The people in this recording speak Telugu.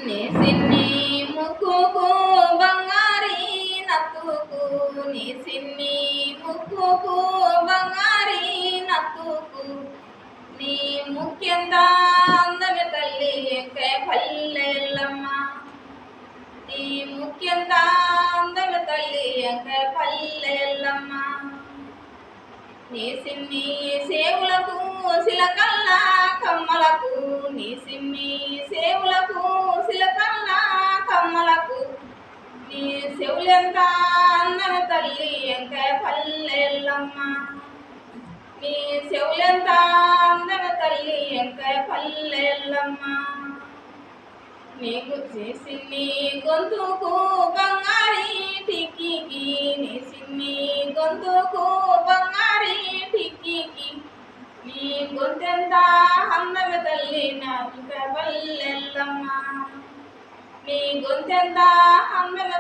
నీ సిన్ని ముక్కుకు బంగారి నత్తుకు నీ సిన్ని ముక్కుకు బంగారి నత్తుకు నీ ముఖ్యంత అందమి తల్లి ఎంకే పల్లె ఎల్లమ్మ నీ ముఖ్యంత అందమి తల్లి ఎంకే పల్లె ఎల్లమ్మ నీ సిన్ని సేవులకు సిలకల్ల కమ్మలకు నీ సిన్ని సేవులకు సిలకల్ల కమ్మలకు నీ చెవులెంత అందన తల్లి ఎంకే పల్లె ఎల్లమ్మ నీ చెవులెంత అందన తల్లి ఎంకే పల్లె ఎల్లమ్మ నీకు సిన్ని గొంతుకు బంగారి టిక్కికి నీ సిన్ని గొంతుకు బంగారి టిక్కికి నీ గొంతెంత అందమి తల్లి నా పల్లె ఎల్లమ్మ నీ గొంతెంత అందమి